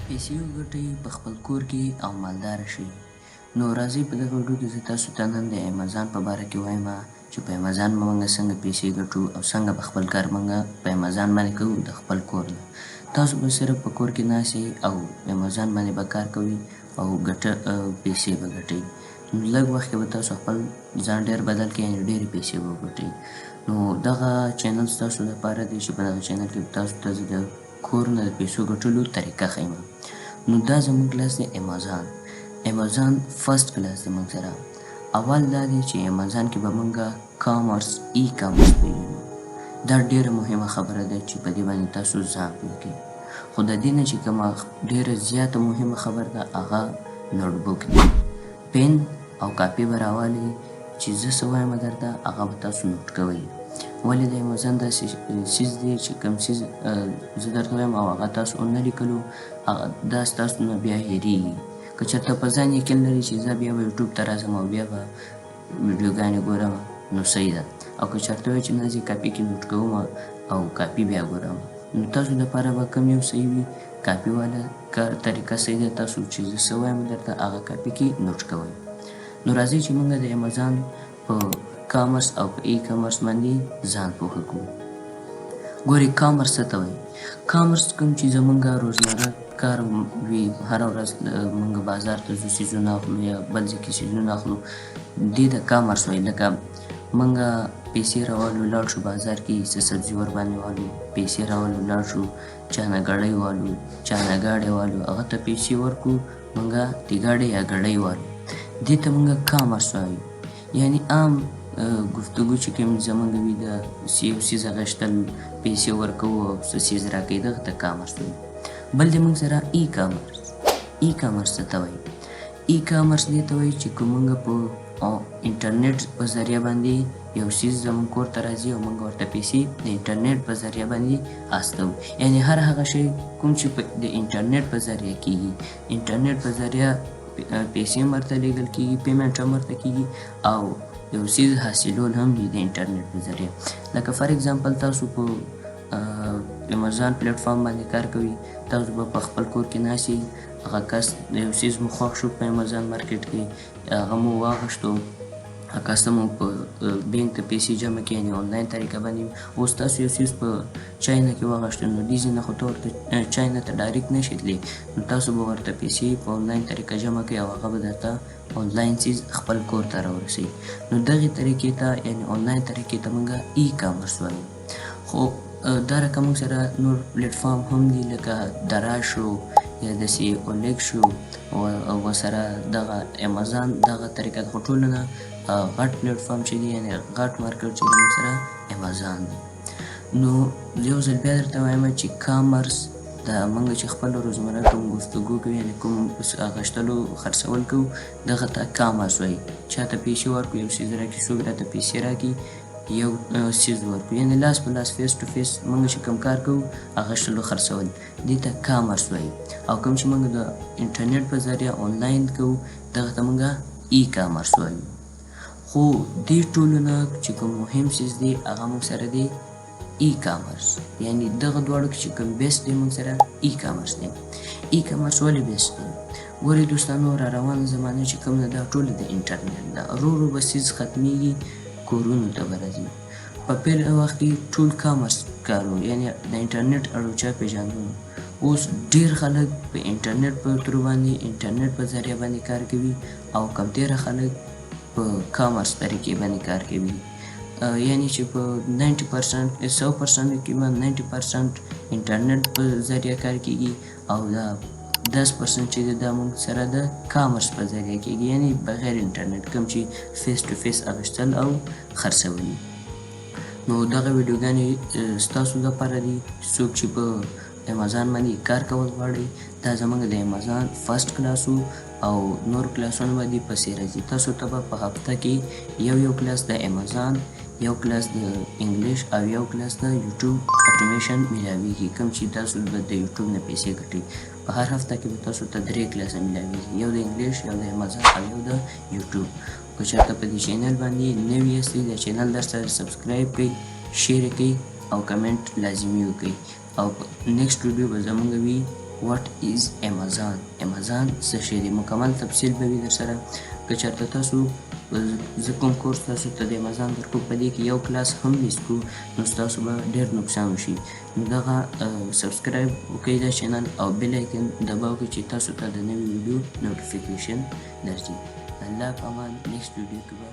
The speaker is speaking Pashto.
پیسې وګټئ په خپل کور کې او مالداره شئ. نو راځئ په دغه ویډیو کې زه تاسو ته نن د امازان په باره کې وایم چې په امازان به موږ څنګه پیسې ګټو او څنګه به خپل کار موږ په امازان باندې کوو د خپل کور نه. تاسو به صرف په کور کې ناست یئ او امازان باندې به کار کوئ او پیسې به ګټئ. نو لږ وخت کې به تاسو خپل ځان ډېر بدل کړئ، یعنې ډېرې پیسې به وګټئ. نو دغه چینل ستاسو لپاره دی چې په دغه چینل کې به تاسو ته زه د کور نه د پیسو ګټلو طریقه ښیم. نو دا زموږ کلاس دی امازان فرست کلاس دی موږ سره. اول دا دی چې امازان کې به موږ کامرس ای کامرس ووینو. دا ډېره مهمه خبره ده چې په دې باندې تاسو ځان پوه کړئ. خو د دې نه چې کومه ډېره زیاته مهمه خبره ده هغه نوټبوک دی. پین او کاپي به راولئ چې زه څه وایم درته هغه به تاسو نوټ کوئ. ولې د امازان داسې څیز دی چې کوم څیز زه درته وایم او هغه تاسو ونه لیکلو دا ستاسو نه بیا هېرېږي. که چېرته په ځان یقین لرئ چې زه بیا به یوټیوب ته راځم او بیا به ویډیوګانې ګورم نو صحیح ده، او که چېرته وایئ چې نه زه کاپي کې نوټ کوم او کاپي بیا ګورم نو تاسو لپاره به کوم یو صحیح وي؟ کاپي والا طریقه صحیح ده. تاسو چې زه څه وایم درته هغه کاپي کې نوټ کوئ. نو راځئ چې موږ د امازان په کامرس او په ای کامرس باندې ځان پوهه کړو. ګورئ کامرس څه ته وایي؟ کامرس کوم چې زموږ روزمره کار وي، هره ورځ موږ بازار ته ځو، څیزونه اخلو یا بل ځای کې څیزونه اخلو، دې ته کامرس وایي. لکه موږ پیسې راوالو لاړ شو بازار کې څه سبزي ورباندې والو، پیسې راوالو لاړ شو چا نه ګړۍ والو، چا نه ګاډۍ والو، هغه ته پیسې ورکړو موږ د ګاډۍ یا ګړۍ والو، دې ته موږ کامرس وایو. یعنې عام گفتگو چې کوم زموږ وي د یو څیز اخیستل، پیسې ورکوو او څه څیز راکوي، دغه ته کامرس وایي. بل دی موږ سره ای کامرس. ای کامرس څه ته وایي؟ ای کامرس دې ته وایي چې که موږ په انټرنیټ په ذریعه باندې یو څیز زموږ کور ته راځي او موږ ورته پیسې د انټرنیټ په ذریعه باندې استوو. یعنې هر هغه شی کوم چې د انټرنیټ په ذریعه کېږي، انټرنیټ په ذریعه پیسې هم ورته لیږل کېږي، پیمنټ هم ورته کېږي او یو څیز حاصلول هم وي د انټرنیټ په ذریعه. لکه فار اګزامپل تاسو په امازان پلیټفارم باندې کار کوي، تاسو به په خپل کور کې ناست یئ، هغه کس یو څیز مو خوښ شو په امازان مارکیټ کې، هغه مو واخیستو، هغه کس ته مو په بینک ته پیسې جمع کړي، یعنې آنلاین طریقه باندې. اوس تاسو یو څیز په چاینا کې واخیستو نو دې ځای نه خو ته ورته چاینا ته ډایرکټ نشئ تللی، نو تاسو به ورته پیسې په آنلاین طریقه جمع کړئ او هغه به درته آنلاین څیز خپل کور ته راورسوي. نو دغې طریقې ته یعنې آنلاین طریقې ته موږ ای کامرس وایو. خو دا رقم موږ سره نور پلیټفارم هم دي لکه درا شو یا داسې اولیګ شو او ورسره دغه امازان دغه طریقه ده. خو ټولو نه غټ پلیټفارم چې دی یعنې غټ مارکیټ چې دی موږ سره امازان دی. نو یو ځل بیا درته وایم چې کامرس دا موږ چې خپل روزمره کوم گفتگو کوو یعنې کوم اخیستلو خرڅول کوو دغه ته کامرس وایي. چاته پیسې ورکړو، یو څیز راکړي، څوک راته پیسې راکړي، یو څیز ورکړو، یعنې لاس په لاس فیس ټو فیس موږ چې کوم کار کوو اخیستلو خرڅول دې ته کامرس وایي. او کوم چې موږ د انټرنیټ په ذریعه آنلاین کوو دغه ته موږ ای کامرس وایو. خو دې ټولو نه چې کوم مهم څیز دی هغه موږ سره دی ای کامرس. یعنې دغه دواړو کې چې کوم بیسټ دی موږ سره ای کامرس دی. ای کامرس ولې بیسټ دی؟ ګورئ دوستانو، را روانه زمانه چې کوم ده دا ټوله د انټرنیټ ده. ورو ورو به څیز ختمیږي، کورونو ته به راځي. په پیل وخت کې ټول کامرس کار و، یعنې د انټرنیټ اړوچه پېژندنه. اوس ډېر خلک په انټرنیټ په ترو باندې انټرنیټ په ذریعه باندې کار کوي او کمتېره خلک په کامرس طریقې باندې کار کوي. یعنې چې په 90% 100% کې به 90% انټرنیټ په ذریعه کار کېږي او دا 10% چې دا موږ سره د کامرس په ذریعه کېږي، یعنې بغیر انټرنیټ کوم چې فیس ټو فیس اخیستل او خرڅول. نو دغه ویډیوګانې ستاسو لپاره دي څوک چې په امازان باندې کار کول غواړئ. دا زموږ د امازان فرست کلاس او نور کلاسونه به دې پسې راځي. تاسو ته به په هفته کې یو کلاس د امازان، یو کلاس د انګلیش او یو کلاس د یوټیوب اټومیشن میلاویږي، کوم چې تاسو به د یوټیوب نه پیسې ګټئ. په هر هفته کې به تاسو ته 3 کلاسه میلاویږي، یو د انګلیش، یو د امازان او یو د یوټیوب. که چېرته په دې چینل باندې نوي یاستئ د چینل درسره سبسکرایب کړئ، شیر یې کړئ او کمنټ لازمي وکړئ. او نیکسټ ویډیو به زموږ وي what is Amazon څه شی دی. مکمل تفصیل به وي درسره. که چېرته تاسو زه کوم کورس تاسو ته د امازان درکوم په دې کې یو کلاس هم میس کړو نو ستاسو به ډېر نقصان وشي. نو دغه سبسکرایب وکړئ دا چینل او بیل آیکن دباو کړئ چې تاسو ته د نوي ویډیو نوټیفیکیشن درځي. الله په امان. نیکسټ ویډیو کې به